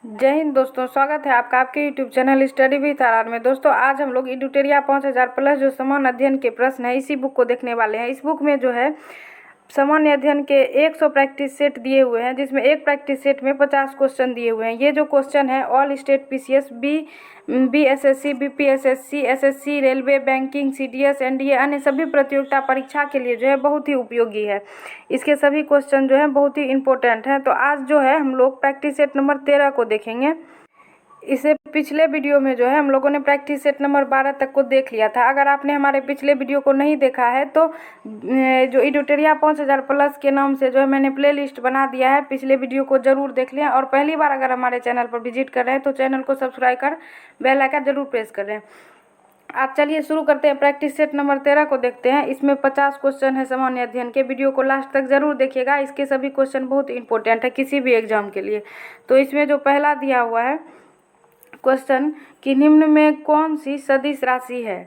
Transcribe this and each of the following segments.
जय हिंद दोस्तों, स्वागत है आपका आपके YouTube channel study with R में। दोस्तों आज हम लोग इडुटेरिया 5000 प्लस जो सामान्य अध्ययन के प्रश्न है इसी बुक को देखने वाले हैं। इस बुक में जो है सामान्य अध्ययन के 100 प्रैक्टिस सेट दिए हुए हैं, जिसमें एक प्रैक्टिस सेट में 50 क्वेश्चन दिए हुए हैं। ये जो क्वेश्चन है all state PCS, BSSC, BPSSC, SSC, railway, banking, CDS, NDA अन्य सभी प्रतियोगिता परीक्षा के लिए जो है बहुत ही उपयोगी है। इसके सभी क्वेश्चन जो है बहुत ही इंपॉर्टेंट हैं। तो आज जो है हम लोग प्रैक्टिस सेट नंबर 13 को देखेंगे। इसे पिछले वीडियो में जो है हम लोगों ने प्रैक्टिस सेट नंबर 12 तक को देख लिया था। अगर आपने हमारे पिछले वीडियो को नहीं देखा है तो जो इडुटेरिया 5000 प्लस के नाम से जो है मैंने प्ले लिस्ट बना दिया है, पिछले वीडियो को जरूर देख लें। और पहली बार अगर हमारे चैनल पर विजिट कर रहे हैं तो चैनल को सब्सक्राइब कर बेल आइकन जरूर प्रेस कर लें। आज चलिए शुरू करते हैं। प्रैक्टिस सेट नंबर 13 को देखते हैं। इसमें 50 क्वेश्चन है सामान्य अध्ययन के। वीडियो को लास्ट तक जरूर देखिएगा, इसके सभी क्वेश्चन बहुत इंपॉर्टेंट है किसी भी एग्जाम के लिए। तो इसमें जो पहला दिया हुआ है क्वेश्चन कि निम्न में कौन सी सदिश राशि है,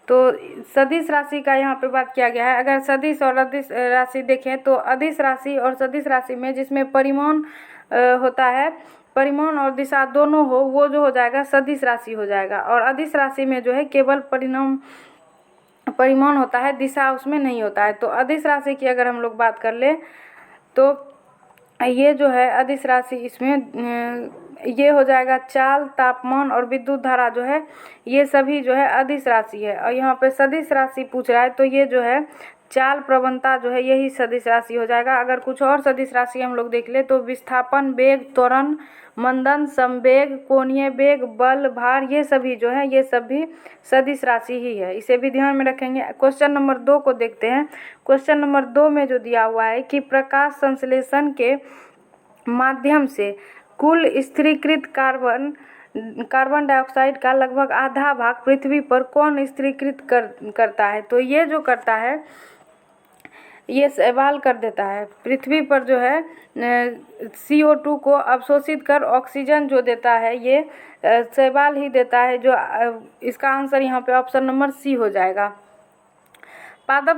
तो सदिश राशि का यहाँ पे बात किया गया है। अगर सदिश और अदिश राशि देखें तो अदिश राशि और सदिश राशि में जिसमें परिमाण होता है, परिमाण और दिशा दोनों हो, वो जो हो जाएगा सदिश राशि हो जाएगा। और अदिश राशि में जो है केवल परिमाण होता है, दिशा उसमें नहीं होता है। तो अदिश राशि की अगर हम लोग बात कर ले तो ये जो है अदिश राशि, इसमें ये हो जाएगा चाल, तापमान और विद्युत धारा जो है ये सभी जो है अदिश राशि है। और यहाँ पे सदिश राशि पूछ रहा है तो ये जो है चाल, प्रवणता जो है यही सदिश राशि हो जाएगा। अगर कुछ और सदिश राशि हम लोग देख ले तो विस्थापन, वेग, त्वरण, मंदन, संवेग, कोणीय वेग, बल, भार, ये सभी जो है ये सभी सदिश राशि ही है। इसे भी ध्यान में रखेंगे। क्वेश्चन नंबर 2 को देखते हैं। क्वेश्चन नंबर 2 में जो दिया हुआ है कि प्रकाश संश्लेषण के माध्यम से कुल स्थिरीकृत कार्बन डाइऑक्साइड का लगभग आधा भाग पृथ्वी पर कौन स्थिरीकृत करता है। तो ये जो करता है ये शैवाल कर देता है। पृथ्वी पर जो है CO2 को अवशोषित कर ऑक्सीजन जो देता है ये शैवाल ही देता है। जो इसका आंसर यहाँ पे ऑप्शन नंबर सी हो जाएगा। पादप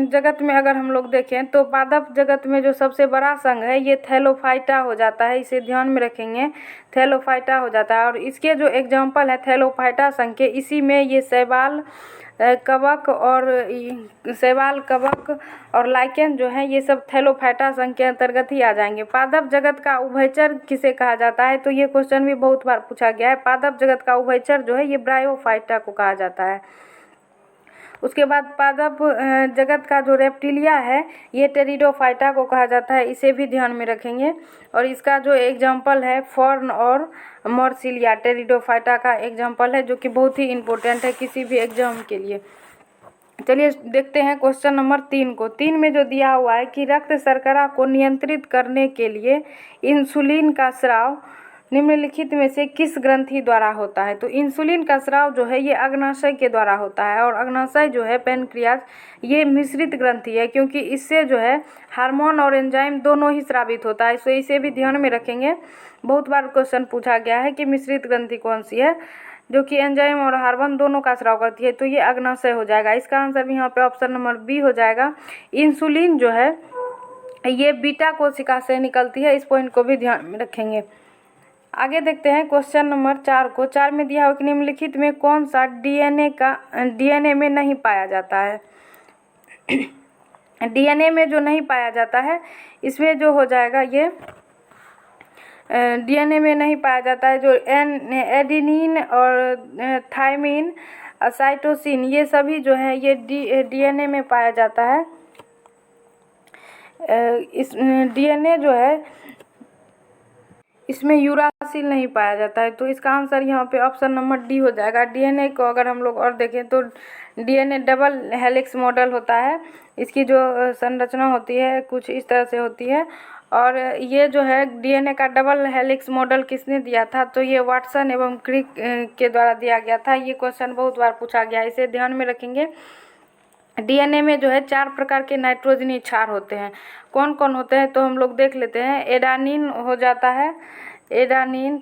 जगत में अगर हम लोग देखें तो पादप जगत में जो सबसे बड़ा संघ है ये थैलोफाइटा हो जाता है। इसे ध्यान में रखेंगे, थैलोफाइटा हो जाता है। और इसके जो एग्जाम्पल है थैलोफाइटा संघ के, इसी में ये शैवाल, कवक और लाइकेन जो है ये सब थैलोफाइटा संघ के अंतर्गत ही आ जाएंगे। पादप जगत का उभयचर किसे कहा जाता है, तो ये क्वेश्चन भी बहुत बार पूछा गया है। पादप जगत का उभयचर जो है ये ब्रायोफाइटा को कहा जाता है। उसके बाद पादप जगत का जो रेप्टिलिया है ये टेरिडोफाइटा को कहा जाता है। इसे भी ध्यान में रखेंगे। और इसका जो एग्जाम्पल है फॉर्न और मॉर्सिलिया, टेरिडोफाइटा का एग्जाम्पल है, जो कि बहुत ही इम्पोर्टेंट है किसी भी एग्जाम के लिए। चलिए देखते हैं क्वेश्चन नंबर 3 को। 3 में जो दिया हुआ है कि रक्त शर्करा को नियंत्रित करने के लिए इंसुलिन का स्राव निम्नलिखित में से किस ग्रंथि द्वारा होता है। तो इंसुलिन का स्राव जो है ये अग्नाशय के द्वारा होता है। और अग्नाशय जो है पैनक्रियाज ये मिश्रित ग्रंथि है, क्योंकि इससे जो है हार्मोन और एंजाइम दोनों ही स्रावित होता है। तो इसे भी ध्यान में रखेंगे। बहुत बार क्वेश्चन पूछा गया है कि मिश्रित ग्रंथि कौन सी है जो कि एंजाइम और हार्मोन दोनों का स्राव करती है। तो ये अग्नाशय हो जाएगा। इसका आंसर भी यहाँ पे ऑप्शन नंबर बी हो जाएगा। इंसुलिन जो है ये बीटा कोशिका से निकलती है। इस पॉइंट को भी ध्यान में रखेंगे। आगे देखते हैं क्वेश्चन नंबर 4 को। 4 में दिया हो कि निम्नलिखित में कौन सा डीएनए में नहीं पाया जाता है। डीएनए में जो नहीं पाया जाता है इसमें जो हो जाएगा ये डीएनए में नहीं पाया जाता है जो एडेनिन और थायमिन, साइटोसिन, ये सभी जो है ये डीएनए में पाया जाता है। इस डीएनए जो है इसमें यूरासिल नहीं पाया जाता है। तो इसका आंसर यहाँ पे ऑप्शन नंबर डी हो जाएगा। डीएनए को अगर हम लोग और देखें तो डीएनए डबल हेलिक्स मॉडल होता है। इसकी जो संरचना होती है कुछ इस तरह से होती है। और ये जो है डीएनए का डबल हेलिक्स मॉडल किसने दिया था, तो ये वाटसन एवं क्रिक के द्वारा दिया गया था। ये क्वेश्चन बहुत बार पूछा गया है, इसे ध्यान में रखेंगे। डीएनए में जो है 4 प्रकार के नाइट्रोजनी क्षार होते हैं। कौन कौन होते हैं तो हम लोग देख लेते हैं। एडानिन हो जाता है, एडानिन,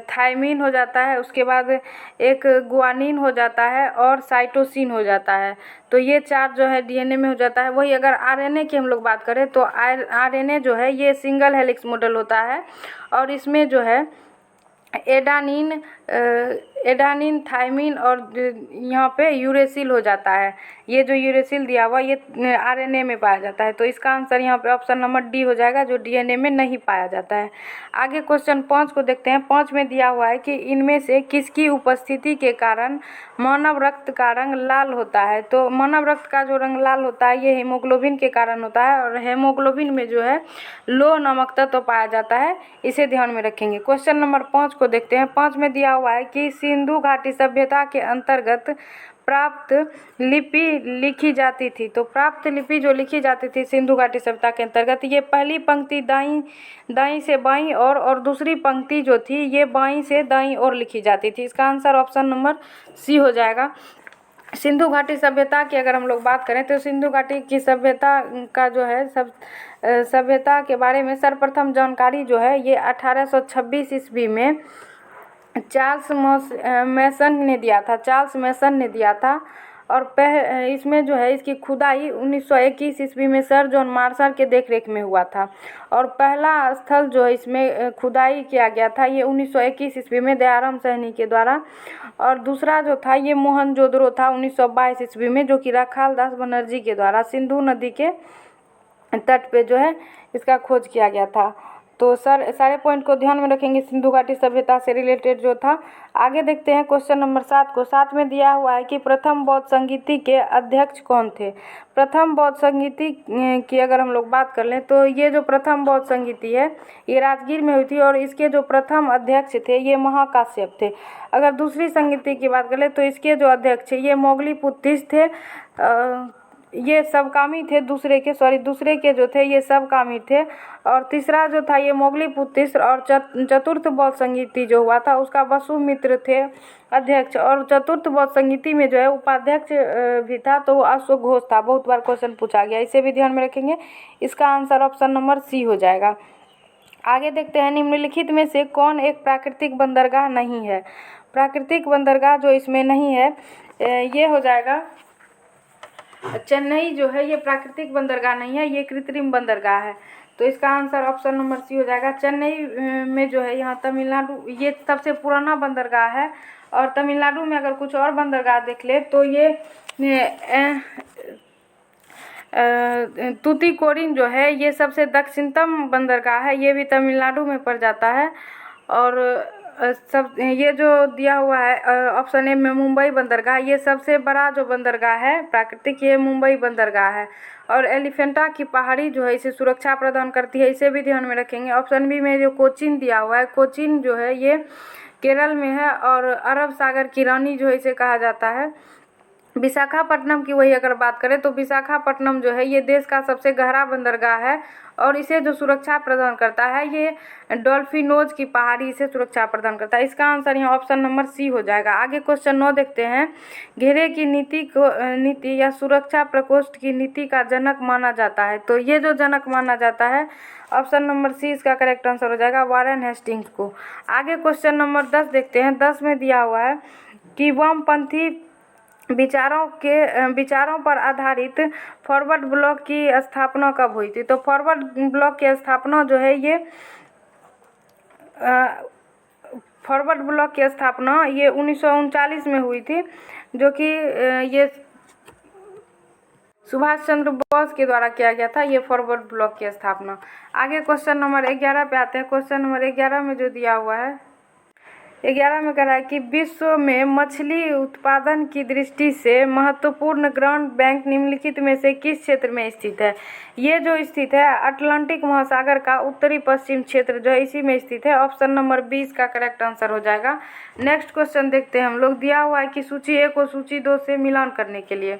थायमिन हो जाता है, उसके बाद एक गुआनिन हो जाता है और साइटोसिन हो जाता है। तो ये 4 जो है डीएनए में हो जाता है। वही अगर आरएनए की हम लोग बात करें तो आरएनए जो है ये सिंगल हेलिक्स मॉडल होता है। और इसमें जो है एडानिन एडानिन, थायमिन और यहाँ पे यूरेसिल हो जाता है। ये जो यूरेसिल दिया हुआ ये आरएनए में पाया जाता है। तो इसका आंसर यहाँ पे ऑप्शन नंबर डी हो जाएगा, जो डीएनए में नहीं पाया जाता है। आगे क्वेश्चन 5 को देखते हैं। 5 में दिया हुआ है कि इनमें से किसकी उपस्थिति के कारण मानव रक्त का रंग लाल होता है। तो मानव रक्त का जो रंग लाल होता है ये हीमोग्लोबिन के कारण होता है, और हीमोग्लोबिन में जो है लो नमक तत्व पाया जाता है, इसे ध्यान में रखेंगे। क्वेश्चन नंबर 5 को देखते हैं। 5 में दिया हुआ है कि सिंधु घाटी सभ्यता के अंतर्गत प्राप्त लिपि लिखी जाती थी। तो प्राप्त लिपि जो लिखी जाती थी सिंधु घाटी सभ्यता के अंतर्गत, ये पहली पंक्ति दाईं से बाईं और दूसरी पंक्ति जो थी ये बाईं से दाईं ओर लिखी जाती थी। इसका आंसर ऑप्शन नंबर सी हो जाएगा। सिंधु घाटी सभ्यता की अगर हम लोग बात करें तो सिंधु घाटी की सभ्यता का जो है सभ्यता के बारे में सर्वप्रथम जानकारी जो है ये 1826 ईस्वी में चार्ल्स मैसन ने दिया था। चार्ल्स मैसन ने दिया था। और इसमें जो है इसकी खुदाई 1921 ईस्वी में सर जॉन मार्शल के देखरेख में हुआ था। और पहला स्थल जो है इसमें खुदाई किया गया था ये 1921 ईस्वी में दयाराम सहनी के द्वारा। और दूसरा जो था ये मोहनजोदड़ो था 1922 ईस्वी में, जो कि राखाल दास बनर्जी के द्वारा सिंधु नदी के तट पे जो है इसका खोज किया गया था। तो सर सारे पॉइंट को ध्यान में रखेंगे सिंधु घाटी सभ्यता से रिलेटेड जो था। आगे देखते हैं क्वेश्चन नंबर 7 को। 7 में दिया हुआ है कि प्रथम बौद्ध संगीति के अध्यक्ष कौन थे। प्रथम बौद्ध संगीति की अगर हम लोग बात कर लें तो ये जो प्रथम बौद्ध संगीति है ये राजगीर में हुई थी, और इसके जो प्रथम अध्यक्ष थे ये महाकाश्यप थे। अगर दूसरी संगीति की बात कर लें तो इसके जो अध्यक्ष थे ये मोगलीपुत्तिस थे। ये सबकामी थे, दूसरे के जो थे ये सबकामी थे। और तीसरा जो था ये मोगलीपुत्तिस, और चतुर्थ बौद्ध संगीति जो हुआ था उसका वसुमित्र थे अध्यक्ष। और चतुर्थ बौद्ध संगीति में जो है उपाध्यक्ष भी था, तो वो अशोक घोष था। बहुत बार क्वेश्चन पूछा गया, इसे भी ध्यान में रखेंगे। इसका आंसर ऑप्शन नंबर सी हो जाएगा। आगे देखते हैं निम्नलिखित में से कौन एक प्राकृतिक बंदरगाह नहीं है। प्राकृतिक बंदरगाह जो इसमें नहीं है ये हो जाएगा चेन्नई जो है ये प्राकृतिक बंदरगाह नहीं है, ये कृत्रिम बंदरगाह है। तो इसका आंसर ऑप्शन नंबर सी हो जाएगा। चेन्नई में जो है यहाँ तमिलनाडु ये सबसे पुराना बंदरगाह है। और तमिलनाडु में अगर कुछ और बंदरगाह देख ले तो ये तूतीकोरिन जो है ये सबसे दक्षिणतम बंदरगाह है, ये भी तमिलनाडु में पड़ जाता है। और सब ये जो दिया हुआ है ऑप्शन ए में मुंबई बंदरगाह, ये सबसे बड़ा जो बंदरगाह है प्राकृतिक ये मुंबई बंदरगाह है। और एलिफेंटा की पहाड़ी जो है इसे सुरक्षा प्रदान करती है, इसे भी ध्यान में रखेंगे। ऑप्शन बी में जो कोचीन दिया हुआ है, कोचीन जो है ये केरल में है, और अरब सागर की रानी जो है इसे कहा जाता है। विशाखापट्टनम की वही अगर बात करें तो विशाखापट्टनम जो है ये देश का सबसे गहरा बंदरगाह है, और इसे जो सुरक्षा प्रदान करता है ये डॉल्फिनोज की पहाड़ी इसे सुरक्षा प्रदान करता है। इसका आंसर यहाँ ऑप्शन नंबर सी हो जाएगा। आगे क्वेश्चन 9 देखते हैं। घेरे की नीति या सुरक्षा प्रकोष्ठ की नीति का जनक माना जाता है। तो ये जो जनक माना जाता है ऑप्शन नंबर सी इसका करेक्ट आंसर हो जाएगा, वारेन हेस्टिंग्स को। आगे क्वेश्चन नंबर 10 देखते हैं। 10 में दिया हुआ है कि वामपंथी विचारों पर आधारित फॉरवर्ड ब्लॉक की स्थापना कब हुई थी। तो फॉरवर्ड ब्लॉक की स्थापना जो है ये फॉरवर्ड ब्लॉक की स्थापना ये 1939 में हुई थी, जो कि ये सुभाष चंद्र बोस के द्वारा किया गया था ये फॉरवर्ड ब्लॉक की स्थापना। आगे क्वेश्चन नंबर 11 पे आते हैं। क्वेश्चन नंबर 11 में जो दिया हुआ है 11 में कह रहा है कि विश्व में मछली उत्पादन की दृष्टि से महत्वपूर्ण ग्रांड बैंक निम्नलिखित में से किस क्षेत्र में स्थित है। ये जो स्थित है अटलांटिक महासागर का उत्तरी पश्चिम क्षेत्र जो है इसी में स्थित है। ऑप्शन नंबर 20 का करेक्ट आंसर हो जाएगा। नेक्स्ट क्वेश्चन देखते हैं हम लोग। दिया हुआ है कि सूची 1 और सूची 2 से मिलान करने के लिए,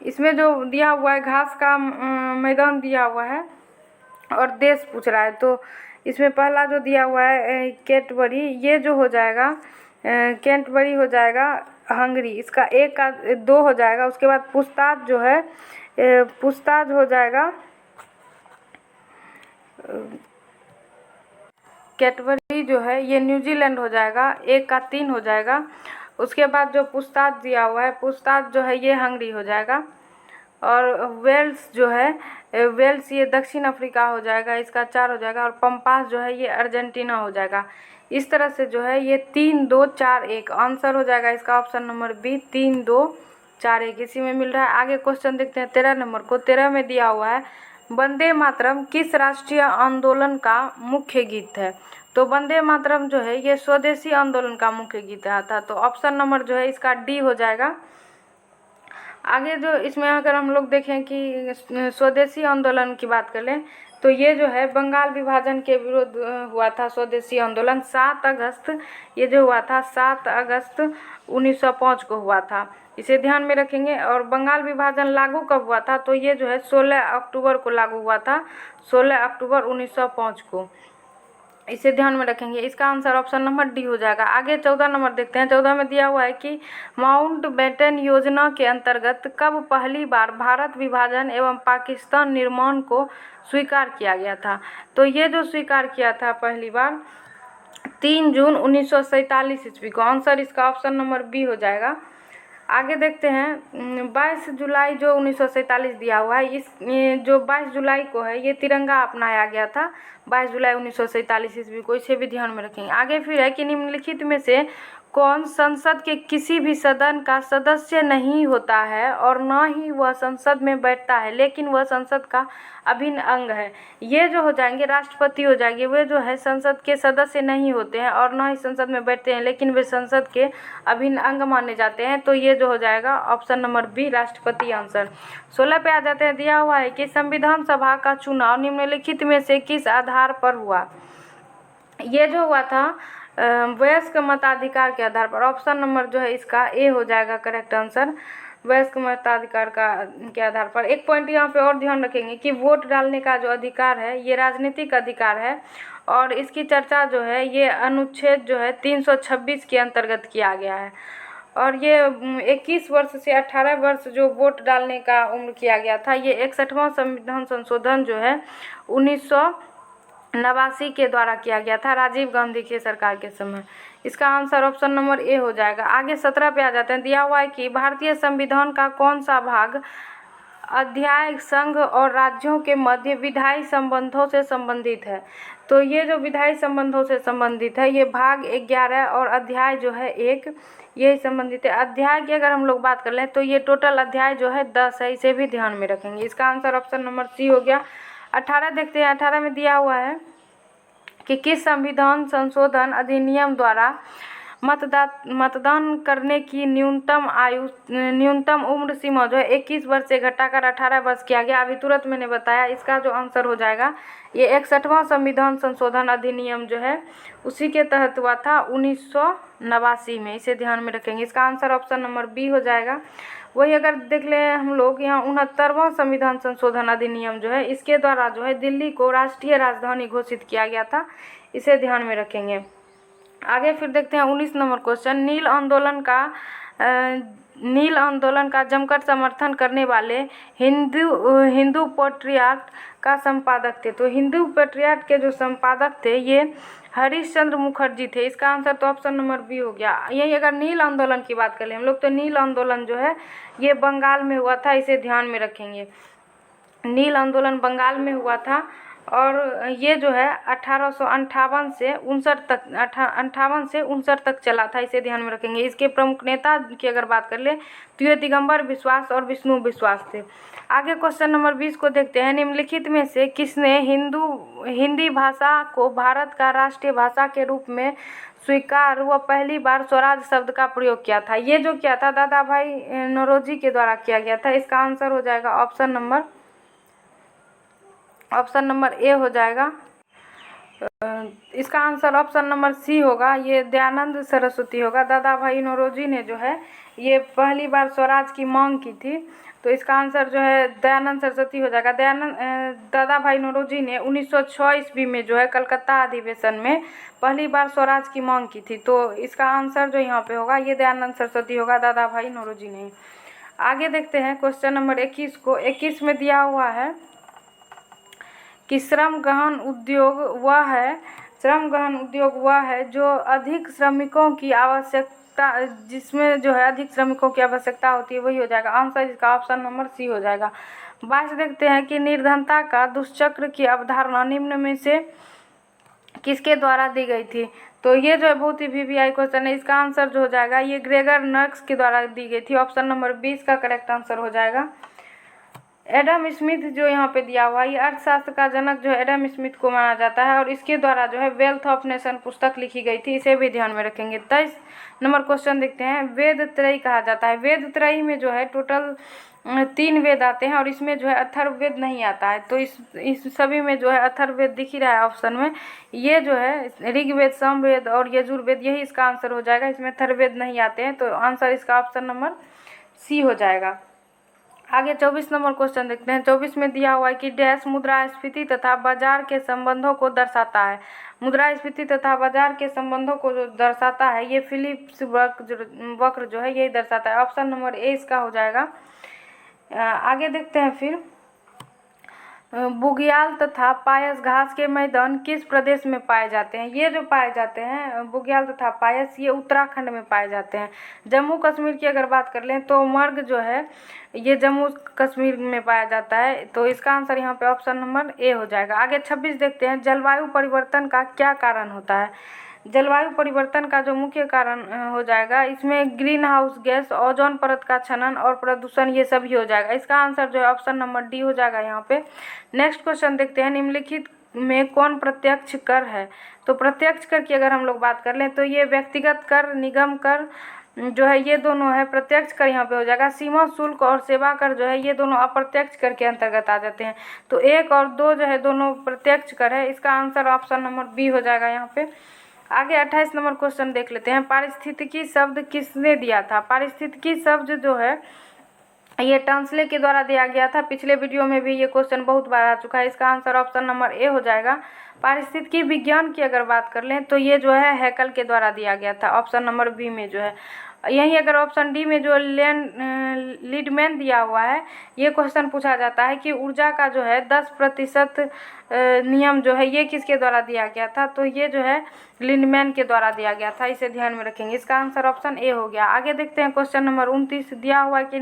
इसमें जो दिया हुआ है घास का मैदान दिया हुआ है और देश पूछ रहा है। तो इसमें पहला जो दिया हुआ है कैंटबरी, ये जो हो जाएगा कैंटबरी हो जाएगा हंगरी, इसका 1 का 2 हो जाएगा। उसके बाद पुस्ताद जो है पुस्ताद हो जाएगा कैंटबरी जो है ये न्यूजीलैंड हो जाएगा, 1 का 3 हो जाएगा। उसके बाद जो पुस्ताद दिया हुआ है पुस्ताद जो है ये हंगरी हो जाएगा। और वेल्स जो है, वेल्स ये दक्षिण अफ्रीका हो जाएगा, इसका 4 हो जाएगा। और पंपास जो है ये अर्जेंटीना हो जाएगा। इस तरह से जो है ये 3 2 4 1 आंसर हो जाएगा इसका ऑप्शन नंबर बी, 3 2 4 1 इसी में मिल रहा है। आगे क्वेश्चन देखते हैं 13 नंबर को। 13 में दिया हुआ है वंदे मातरम किस राष्ट्रीय आंदोलन का मुख्य गीत है। तो वंदे मातरम जो है ये स्वदेशी आंदोलन का मुख्य गीत था। तो ऑप्शन नंबर जो है इसका डी हो जाएगा। आगे जो इसमें अगर हम लोग देखें कि स्वदेशी आंदोलन की बात कर लें तो ये जो है बंगाल विभाजन के विरुद्ध हुआ था स्वदेशी आंदोलन। 7 अगस्त ये जो हुआ था 7 अगस्त 1905 को हुआ था, इसे ध्यान में रखेंगे। और बंगाल विभाजन लागू कब हुआ था, तो ये जो है 16 अक्टूबर को लागू हुआ था, 16 अक्टूबर 1905 को, इसे ध्यान में रखेंगे। इसका आंसर ऑप्शन नंबर डी हो जाएगा। आगे 14 नंबर देखते हैं। 14 में दिया हुआ है कि माउंट बेटन योजना के अंतर्गत कब पहली बार भारत विभाजन एवं पाकिस्तान निर्माण को स्वीकार किया गया था। तो ये जो स्वीकार किया था पहली बार 3 जून 1947 ईस्वी को। आंसर इसका ऑप्शन नंबर बी हो जाएगा। आगे देखते हैं 22 जुलाई जो 1947 दिया हुआ है, इस जो 22 जुलाई को है ये तिरंगा अपनाया गया था 22 जुलाई 1947 ईस्वी को, इसे भी ध्यान में रखेंगे। आगे फिर है कि निम्नलिखित में से कौन संसद के किसी भी सदन का सदस्य नहीं होता है और न ही वह संसद में बैठता है लेकिन वह संसद का अभिन्न अंग है। ये जो हो जाएंगे राष्ट्रपति हो जाएंगे, वे जो है संसद के सदस्य नहीं होते हैं और न ही संसद में बैठते हैं लेकिन वे संसद के अभिन्न अंग माने जाते हैं। तो ये जो हो जाएगा ऑप्शन नंबर बी, राष्ट्रपति आंसर। 16 पे आ जाते हैं। दिया हुआ है कि संविधान सभा का चुनाव निम्नलिखित में से किस आधार पर हुआ। ये जो हुआ था वयस्क मताधिकार के आधार पर। ऑप्शन नंबर जो है इसका ए हो जाएगा करेक्ट आंसर, वयस्क मताधिकार के आधार पर। एक पॉइंट यहाँ पे और ध्यान रखेंगे कि वोट डालने का जो अधिकार है ये राजनीतिक अधिकार है और इसकी चर्चा जो है ये अनुच्छेद जो है 326 के अंतर्गत किया गया है। और ये 21 वर्ष से 18 वर्ष जो वोट डालने का उम्र किया गया था, ये 61वां संविधान संशोधन जो है 1989 के द्वारा किया गया था राजीव गांधी के सरकार के समय। इसका आंसर ऑप्शन नंबर ए हो जाएगा। आगे 17 पे आ जाते हैं। दिया हुआ है कि भारतीय संविधान का कौन सा भाग अध्याय संघ और राज्यों के मध्य विधायी संबंधों से संबंधित है। तो ये जो विधायी संबंधों से संबंधित है ये भाग 11 और अध्याय जो है 1 यही संबंधित है। अध्याय की अगर हम लोग बात कर लें तो ये टोटल अध्याय जो है 10 है, इसे भी ध्यान में रखेंगे। इसका आंसर ऑप्शन नंबर सी हो गया। 18 देखते हैं। 18 में दिया हुआ है कि किस संविधान संशोधन अधिनियम द्वारा मतदान करने की न्यूनतम उम्र सीमा जो है 21 वर्ष से घटाकर 18 वर्ष किया गया। अभी तुरंत मैंने बताया, इसका जो आंसर हो जाएगा ये 61वां संविधान संशोधन अधिनियम जो है उसी के तहत हुआ था 1989 में, इसे ध्यान में रखेंगे। इसका आंसर ऑप्शन नंबर बी हो जाएगा। वही अगर देख ले हम लोग यहाँ 69वां संविधान संशोधन अधिनियम जो है इसके द्वारा जो है दिल्ली को राष्ट्रीय राजधानी घोषित किया गया था, इसे ध्यान में रखेंगे। आगे फिर देखते हैं 19 नंबर क्वेश्चन। नील आंदोलन का जमकर समर्थन करने वाले हिंदू पेट्रियाट का संपादक थे। तो हिंदू पेट्रियाट के जो संपादक थे ये हरीश चंद्र मुखर्जी थे। इसका आंसर तो ऑप्शन नंबर बी हो गया। यही अगर नील आंदोलन की बात करें हम लोग तो नील आंदोलन जो है ये बंगाल में हुआ था, इसे ध्यान में रखेंगे। नील आंदोलन बंगाल में हुआ था और ये जो है 1858 से 59 तक चला था, इसे ध्यान में रखेंगे। इसके प्रमुख नेता की अगर बात कर ले तो ये दिगंबर विश्वास और विष्णु विश्वास थे। आगे क्वेश्चन नंबर 20 को देखते हैं। निम्नलिखित में से किसने हिंदी भाषा को भारत का राष्ट्रीय भाषा के रूप में स्वीकार व पहली बार स्वराज शब्द का प्रयोग किया था। ये जो किया था दादा भाई नौरोजी के द्वारा किया गया था। इसका आंसर हो जाएगा ऑप्शन नंबर ए हो जाएगा। इसका आंसर ऑप्शन नंबर सी होगा, ये दयानंद सरस्वती होगा। दादा भाई नौरोजी ने जो है ये पहली बार स्वराज की मांग की थी, तो इसका आंसर जो है दयानंद सरस्वती हो जाएगा। दादा भाई नौरोजी ने 1906 ईस्वी में जो है कलकत्ता अधिवेशन में पहली बार स्वराज की मांग की थी, तो इसका आंसर जो यहाँ पे होगा ये दयानंद सरस्वती होगा, दादा भाई नौरोजी नहीं। आगे देखते हैं क्वेश्चन नंबर 21 को। 21 में दिया हुआ है कि श्रम गहन उद्योग वह है श्रम गहन उद्योग वह है जो अधिक श्रमिकों की आवश्यकता, जिसमें जो है अधिक श्रमिकों की आवश्यकता होती है, वही हो जाएगा। आंसर इसका ऑप्शन नंबर सी हो जाएगा। 22 देखते हैं कि निर्धनता का दुष्चक्र की अवधारणा निम्न में से किसके द्वारा दी गई थी। तो ये जो है बहुत ही वीवीआई क्वेश्चन है। इसका आंसर जो हो जाएगा ये ग्रेगर नर्क्स के द्वारा दी गई थी। ऑप्शन नंबर 20 का करेक्ट आंसर हो जाएगा। एडम स्मिथ जो यहाँ पे दिया हुआ है, ये अर्थशास्त्र का जनक जो है एडम स्मिथ को माना जाता है और इसके द्वारा जो है वेल्थ ऑफ नेशन पुस्तक लिखी गई थी, इसे भी ध्यान में रखेंगे। 23 नंबर क्वेश्चन देखते हैं। वेद त्रयी कहा जाता है। वेद त्रयी में जो है टोटल 3 वेद आते हैं और इसमें जो है अथर्ववेद नहीं आता है। तो इस सभी में जो है अथर्ववेद दिख ही रहा है ऑप्शन में। ये जो है ऋग्वेद, सामवेद और यजुर्वेद, यही इसका आंसर हो जाएगा। इसमें अथर्ववेद नहीं आते हैं, तो आंसर इसका ऑप्शन नंबर सी हो जाएगा। आगे 24 नंबर क्वेश्चन देखते हैं। 24 में दिया हुआ है कि डैश मुद्रास्फीति तथा बाजार के संबंधों को दर्शाता है। मुद्रास्फीति तथा बाजार के संबंधों को जो दर्शाता है ये फिलिप्स वक्र जो है यही दर्शाता है। ऑप्शन नंबर ए इसका हो जाएगा। आगे देखते हैं फिर, बुग्याल तथा पायस घास के मैदान किस प्रदेश में पाए जाते हैं। ये जो पाए जाते हैं बुग्याल तथा पायस, ये उत्तराखंड में पाए जाते हैं। जम्मू कश्मीर की अगर बात कर लें तो मर्ग जो है ये जम्मू कश्मीर में पाया जाता है। तो इसका आंसर यहाँ पे ऑप्शन नंबर ए हो जाएगा। आगे 26 देखते हैं। जलवायु परिवर्तन का क्या कारण होता है। जलवायु परिवर्तन का जो मुख्य कारण हो जाएगा, इसमें ग्रीन हाउस गैस, ओजोन परत का क्षरण और प्रदूषण, ये सभी हो जाएगा। इसका आंसर जो है ऑप्शन नंबर डी हो जाएगा यहाँ पे। नेक्स्ट क्वेश्चन देखते हैं। निम्नलिखित में कौन प्रत्यक्ष कर है। तो प्रत्यक्ष कर की अगर हम लोग बात कर लें तो ये व्यक्तिगत कर, निगम कर जो है ये दोनों है प्रत्यक्ष कर यहाँ पे हो जाएगा। सीमा शुल्क और सेवा कर जो है ये दोनों अप्रत्यक्ष कर के अंतर्गत आ जाते हैं। तो 1 और 2 जो है दोनों प्रत्यक्ष कर है। इसका आंसर ऑप्शन नंबर बी हो जाएगा यहाँ पे। आगे 28 नंबर क्वेश्चन देख लेते हैं। पारिस्थितिकी शब्द किसने दिया था। पारिस्थितिकी शब्द जो है ये टॉन्सले के द्वारा दिया गया था। पिछले वीडियो में भी ये क्वेश्चन बहुत बार आ चुका है। इसका आंसर ऑप्शन नंबर ए हो जाएगा। पारिस्थितिकी विज्ञान की अगर बात कर लें तो ये जो है हैकल के द्वारा दिया गया था। ऑप्शन नंबर बी में जो है यही, अगर ऑप्शन डी में जो लीडमैन दिया हुआ है, ये क्वेश्चन पूछा जाता है कि ऊर्जा का जो है 10% नियम जो है ये किसके द्वारा दिया गया था। तो ये जो है लीडमैन के द्वारा दिया गया था, इसे ध्यान में रखेंगे। इसका आंसर ऑप्शन ए हो गया। आगे देखते हैं क्वेश्चन नंबर 29 दिया हुआ है कि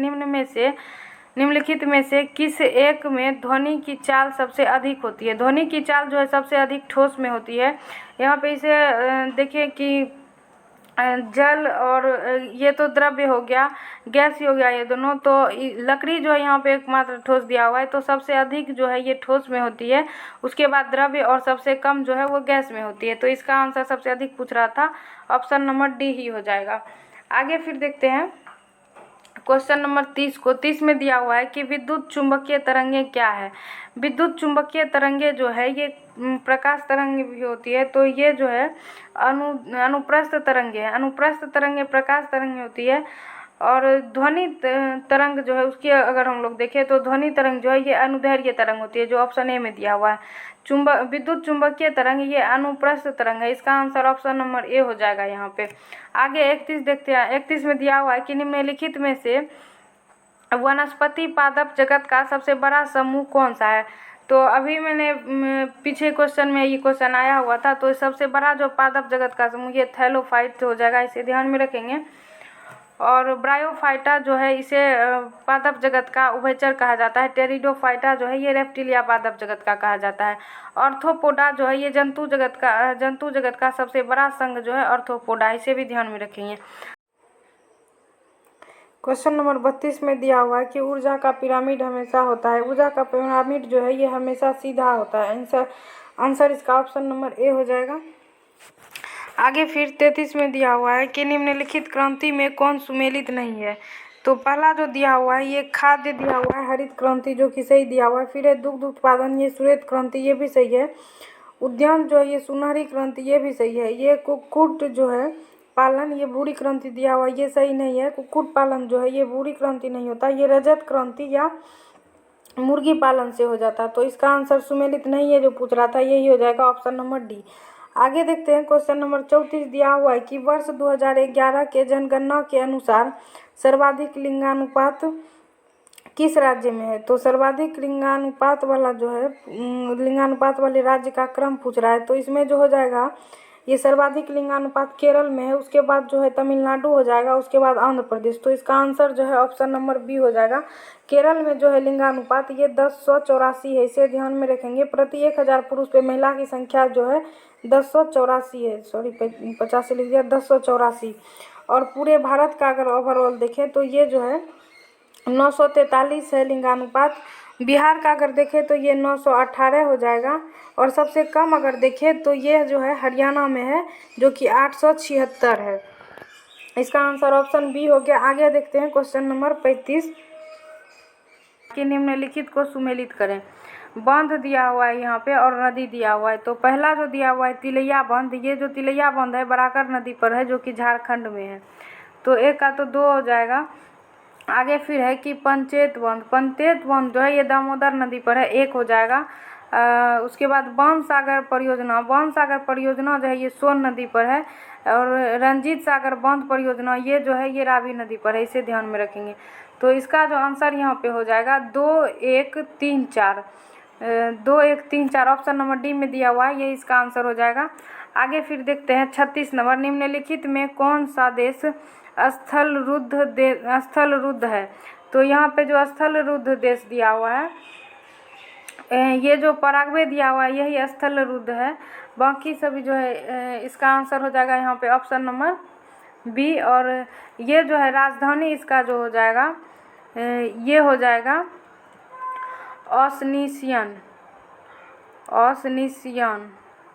निम्नलिखित में से किस एक में ध्वनि की चाल सबसे अधिक होती है। ध्वनि की चाल जो है सबसे अधिक ठोस में होती है। यहाँ पे इसे देखिए कि जल और ये तो द्रव्य हो गया, गैस हो गया, ये दोनों। तो लकड़ी जो है यहाँ पे एकमात्र ठोस दिया हुआ है, तो सबसे अधिक जो है ये ठोस में होती है। उसके बाद द्रव्य और सबसे कम जो है वो गैस में होती है। तो इसका आंसर सबसे अधिक पूछ रहा था, ऑप्शन नंबर डी ही हो जाएगा। आगे फिर देखते हैं क्वेश्चन नंबर 30 को। 30 में दिया हुआ है कि विद्युत चुंबकीय तरंगे क्या है। विद्युत चुंबकीय तरंगे जो है ये प्रकाश तरंग भी होती है। तो ये जो है अनुप्रस्थ तरंगे है। अनुप्रस्थ तरंगे प्रकाश तरंग होती है। और ध्वनि तरंग जो है उसकी अगर हम लोग देखें तो ध्वनि तरंग जो है ये अनुदैर्घ्य तरंग होती है, जो ऑप्शन ए में दिया हुआ है। विद्युत चुंबकीय तरंग ये अनुप्रस्थ तरंग है। इसका आंसर ऑप्शन नंबर ए हो जाएगा यहाँ पे। आगे 31 देखते हैं। 31 में दिया हुआ है कि निम्नलिखित में से वनस्पति पादप जगत का सबसे बड़ा समूह कौन सा है। तो अभी मैंने पीछे क्वेश्चन में ये क्वेश्चन आया हुआ था। तो सबसे बड़ा जो पादप जगत का समूह ये थैलोफाइट हो जाएगा, इसे ध्यान में रखेंगे। और ब्रायोफाइटा जो है इसे पादप जगत का उभयचर कहा जाता है। टेरिडोफाइटा जो है ये रेप्टिलिया पादप जगत का कहा जाता है। ऑर्थोपोडा जो है ये जंतु जगत का सबसे बड़ा संघ जो है ऑर्थोपोडा, इसे भी ध्यान में रखेंगे। क्वेश्चन नंबर 32 में दिया हुआ है कि ऊर्जा का पिरामिड हमेशा होता है। ऊर्जा का पिरामिड जो है ये हमेशा सीधा होता है। आंसर इसका ऑप्शन नंबर ए हो जाएगा। आगे फिर 33 में दिया हुआ है कि निम्नलिखित क्रांति में कौन सुमेलित नहीं है। तो पहला जो दिया हुआ है ये खाद्य दिया हुआ है, हरित क्रांति जो कि सही दिया हुआ है। फिर है दुग्ध उत्पादन, ये श्वेत क्रांति, ये भी सही है। उद्यान जो है ये सुनहरी क्रांति, ये भी सही है। ये कुक्कुट जो है पालन, ये भूरी क्रांति दिया हुआ है, ये सही नहीं है। कुक्कुट पालन जो है ये भूरी क्रांति नहीं होता, ये रजत क्रांति या मुर्गी पालन से हो जाता। तो इसका आंसर सुमेलित नहीं है जो पूछ रहा था, यही हो जाएगा ऑप्शन नंबर डी। आगे देखते हैं क्वेश्चन नंबर 34 दिया हुआ है कि वर्ष 2011 के जनगणना के अनुसार सर्वाधिक लिंगानुपात किस राज्य में है। तो सर्वाधिक लिंगानुपात वाला जो है लिंगानुपात वाले राज्य का क्रम पूछ रहा है। तो इसमें जो हो जाएगा ये सर्वाधिक लिंगानुपात केरल में है, उसके बाद जो है तमिलनाडु हो जाएगा, उसके बाद आंध्र प्रदेश। तो इसका आंसर जो है ऑप्शन नंबर बी हो जाएगा। केरल में जो है लिंगानुपात ये 1084 है, इसे ध्यान में रखेंगे। प्रति 1000 पुरुष पे महिला की संख्या जो है 1084 है, सॉरी 85 लिख दिया, 1084। और पूरे भारत का अगर ओवरऑल देखें तो ये जो है 943 है लिंगानुपात। बिहार का अगर देखें तो ये 918 हो जाएगा। और सबसे कम अगर देखें तो ये जो है हरियाणा में है, जो कि 876 है। इसका आंसर ऑप्शन बी हो गया। आगे देखते हैं क्वेश्चन नंबर 35 कि निम्नलिखित को सुमेलित करें। बांध दिया हुआ है यहाँ पे और नदी दिया हुआ है। तो पहला जो दिया हुआ है तिलैया बांध, ये जो तिलैया बांध है बराकर नदी पर है, जो कि झारखंड में है। तो एक का तो 2 हो जाएगा। आगे फिर है कि पंचेत बांध जो है ये दामोदर नदी पर है, 1 हो जाएगा। उसके बाद बाण सागर परियोजना जो है ये सोन नदी पर है। और रंजीत सागर बांध परियोजना ये जो है ये रावी नदी पर है, इसे ध्यान में रखेंगे। तो इसका जो आंसर यहाँ पे हो जाएगा 2 1 3 4, 2 1 3 4 ऑप्शन नंबर डी में दिया हुआ है, ये इसका आंसर हो जाएगा। आगे फिर देखते हैं 36 नंबर, निम्नलिखित में कौन सा देश स्थल रुद्ध है। तो यहाँ पे जो स्थल रुद्ध देश दिया हुआ है ये जो पराग्वे दिया हुआ है यही स्थल रुद्ध है। बाकी सभी जो है इसका आंसर हो जाएगा यहाँ पे ऑप्शन नंबर बी। और ये जो है राजधानी इसका जो हो जाएगा ये हो जाएगा ऑस्निशियन,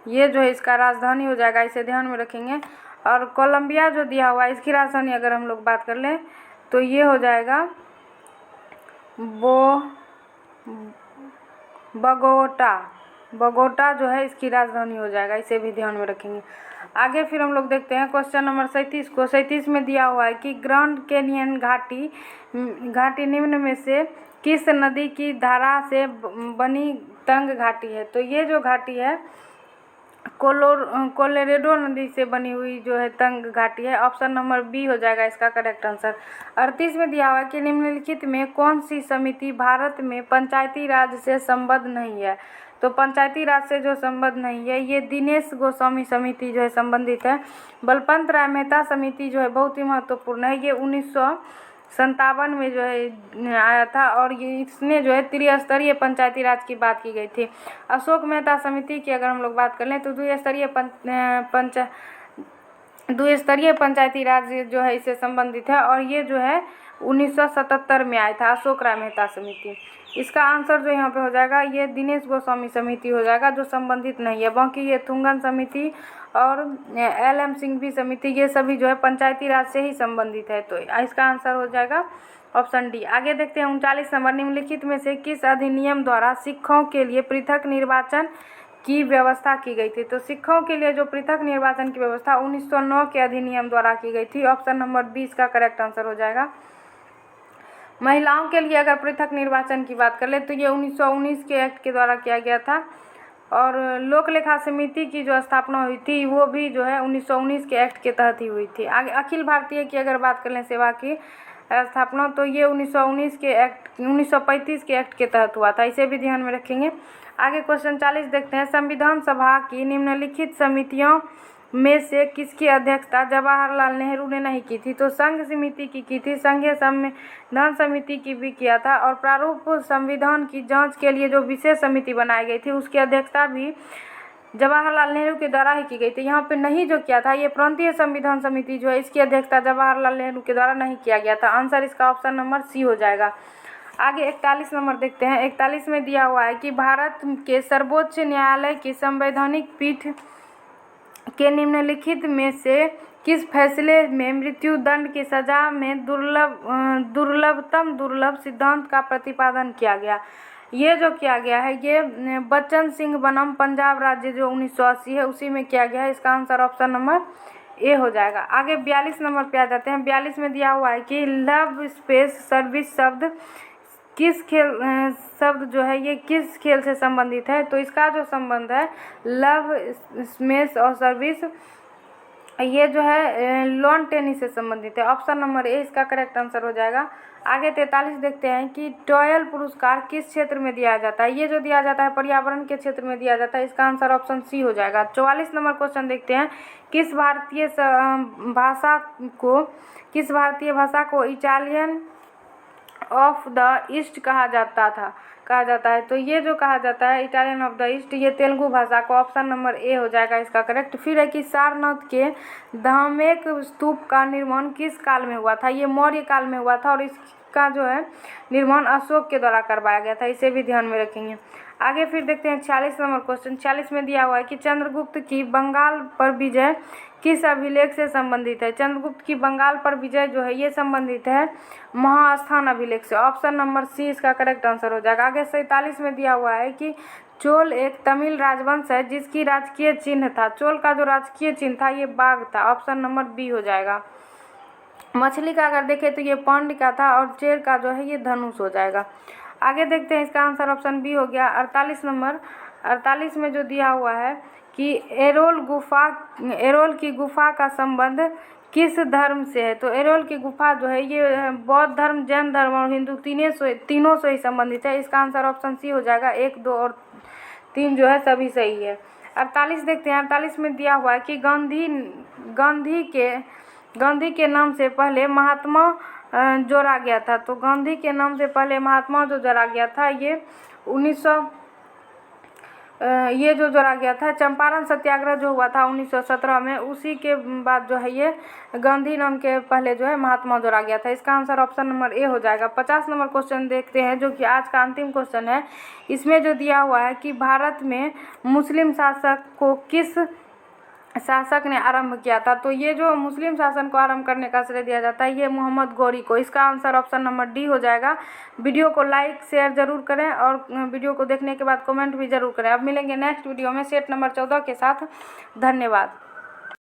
ये जो है इसका राजधानी हो जाएगा, इसे ध्यान में रखेंगे। और कोलंबिया जो दिया हुआ है इसकी राजधानी अगर हम लोग बात कर लें तो ये हो जाएगा बगोटा जो है इसकी राजधानी हो जाएगा, इसे भी ध्यान में रखेंगे। आगे फिर हम लोग देखते हैं क्वेश्चन नंबर 37 को। 37 में दिया हुआ है कि ग्रैंड कैनियन घाटी निम्न में से किस नदी की धारा से बनी तंग घाटी है। तो ये जो घाटी है कोलोरेडो नदी से बनी हुई जो है तंग घाटी है, ऑप्शन नंबर बी हो जाएगा इसका करेक्ट आंसर। 38 में दिया हुआ है कि निम्नलिखित में कौन सी समिति भारत में पंचायती राज से संबद्ध नहीं है। तो पंचायती राज से जो संबद्ध नहीं है ये दिनेश गोस्वामी समिति जो है संबंधित है। बलवंत राय मेहता समिति जो है बहुत ही महत्वपूर्ण है, ये 1957 में जो है आया था और ये इसमें जो है त्रिस्तरीय पंचायती राज की बात की गई थी। अशोक मेहता समिति की अगर हम लोग बात कर लें तो द्विस्तरीय पंचायती राज जो है इससे संबंधित है और ये जो है 1977 में आया था अशोक राय मेहता समिति। इसका आंसर जो यहाँ पे हो जाएगा ये दिनेश गोस्वामी समिति हो जाएगा जो संबंधित नहीं है। बाकी ये थुंगन समिति और LM सिंघवी समिति ये सभी जो है पंचायती राज से ही संबंधित है। तो इसका आंसर हो जाएगा ऑप्शन डी। आगे देखते हैं 39 नंबर, निम्नलिखित में से किस अधिनियम द्वारा सिखों के लिए पृथक निर्वाचन की व्यवस्था की गई थी। तो सिखों के लिए जो पृथक निर्वाचन की व्यवस्था 1909 के अधिनियम द्वारा की गई थी, ऑप्शन नंबर बी इसका करेक्ट आंसर हो जाएगा। महिलाओं के लिए अगर पृथक निर्वाचन की बात कर ले तो ये 1919 के एक्ट के द्वारा किया गया था। और लोक लेखा समिति की जो स्थापना हुई थी वो भी जो है 1919 के एक्ट के तहत ही हुई थी। आगे अखिल भारतीय की अगर बात कर लें सेवा की स्थापना तो ये 1935 के एक्ट के तहत हुआ था, इसे भी ध्यान में रखेंगे। आगे क्वेश्चन 40 देखते हैं, संविधान सभा की निम्नलिखित समितियों में से किसकी अध्यक्षता जवाहरलाल नेहरू ने नहीं की थी। तो संघ समिति की थी, संघीय संविधान समिति की भी किया था और प्रारूप संविधान की जांच के लिए जो विशेष समिति बनाई गई थी उसकी अध्यक्षता भी जवाहरलाल नेहरू के द्वारा ही की गई थी। यहाँ पे नहीं जो किया था ये प्रांतीय संविधान समिति जो है इसकी अध्यक्षता जवाहरलाल नेहरू के द्वारा नहीं किया गया था। आंसर इसका ऑप्शन नंबर सी हो जाएगा। आगे 41 नंबर देखते हैं। 41 में दिया हुआ है कि भारत के सर्वोच्च न्यायालय की संवैधानिक पीठ के निम्नलिखित में से किस फैसले में मृत्यु दंड की सजा में दुर्लभतम दुर्लभ सिद्धांत का प्रतिपादन किया गया। ये जो किया गया है ये बच्चन सिंह बनाम पंजाब राज्य जो 1980 है उसी में किया गया है। इसका आंसर ऑप्शन नंबर ए हो जाएगा। आगे 42 नंबर पे आ जाते हैं। 42 में दिया हुआ है कि लव स्पेस सर्विस शब्द जो है ये किस खेल से संबंधित है। तो इसका जो संबंध है लव स्मेश और सर्विस ये जो है लॉन टेनिस से संबंधित है। ऑप्शन नंबर ए इसका करेक्ट आंसर हो जाएगा। आगे 43 देखते हैं कि टॉयल पुरस्कार किस क्षेत्र में दिया जाता है। ये जो दिया जाता है पर्यावरण के क्षेत्र में दिया जाता है, इसका आंसर ऑप्शन सी हो जाएगा। 44 नंबर क्वेश्चन देखते हैं, किस भारतीय भाषा को इटालियन ऑफ द ईस्ट कहा जाता है। तो ये जो कहा जाता है इटालियन ऑफ द ईस्ट, ये तेलुगु भाषा को, ऑप्शन नंबर ए हो जाएगा इसका करेक्ट। फिर है कि सारनाथ के धामेक स्तूप का निर्माण किस काल में हुआ था। ये मौर्य काल में हुआ था और इसका जो है निर्माण अशोक के द्वारा करवाया गया था, इसे भी ध्यान में रखेंगे। आगे फिर देखते हैं 46 नंबर क्वेश्चन। 46 में दिया हुआ है कि चंद्रगुप्त की बंगाल पर विजय किस अभिलेख से संबंधित है। चंद्रगुप्त की बंगाल पर विजय जो है ये संबंधित है महास्थान अभिलेख से, ऑप्शन नंबर सी इसका करेक्ट आंसर हो जाएगा। आगे 47 में दिया हुआ है कि चोल एक तमिल राजवंश है जिसकी राजकीय चिन्ह था। चोल का जो राजकीय चिन्ह था ये बाघ था, ऑप्शन नंबर बी हो जाएगा। मछली का अगर देखें तो ये पांड का था और चेर का जो है ये धनुष हो जाएगा। आगे देखते हैं, इसका आंसर ऑप्शन बी हो गया। 48 नंबर, 48 में जो दिया हुआ है कि एरोल की गुफा का संबंध किस धर्म से है। तो एरोल की गुफा जो है ये बौद्ध धर्म, जैन धर्म और हिंदू तीनों से ही संबंधित है। इसका आंसर ऑप्शन सी हो जाएगा। 1, 2 और 3 जो है सभी सही है। 48 देखते हैं, 48 में दिया हुआ है कि गांधी के नाम से पहले महात्मा जोड़ा गया था। तो गांधी के नाम से पहले महात्मा जो जोड़ा गया था ये जो जोड़ा गया था चंपारण सत्याग्रह जो हुआ था 1917 में, उसी के बाद जो है ये गांधी नाम के पहले जो है महात्मा जोड़ा गया था। इसका आंसर ऑप्शन नंबर ए हो जाएगा। 50 नंबर क्वेश्चन देखते हैं जो कि आज का अंतिम क्वेश्चन है। इसमें जो दिया हुआ है कि भारत में मुस्लिम शासक को किस शासक ने आरंभ किया था। तो ये जो मुस्लिम शासन को आरंभ करने का श्रेय दिया जाता है ये मोहम्मद गौरी को। इसका आंसर ऑप्शन नंबर डी हो जाएगा। वीडियो को लाइक शेयर जरूर करें और वीडियो को देखने के बाद कमेंट भी जरूर करें। अब मिलेंगे नेक्स्ट वीडियो में सेट नंबर 14 के साथ। धन्यवाद।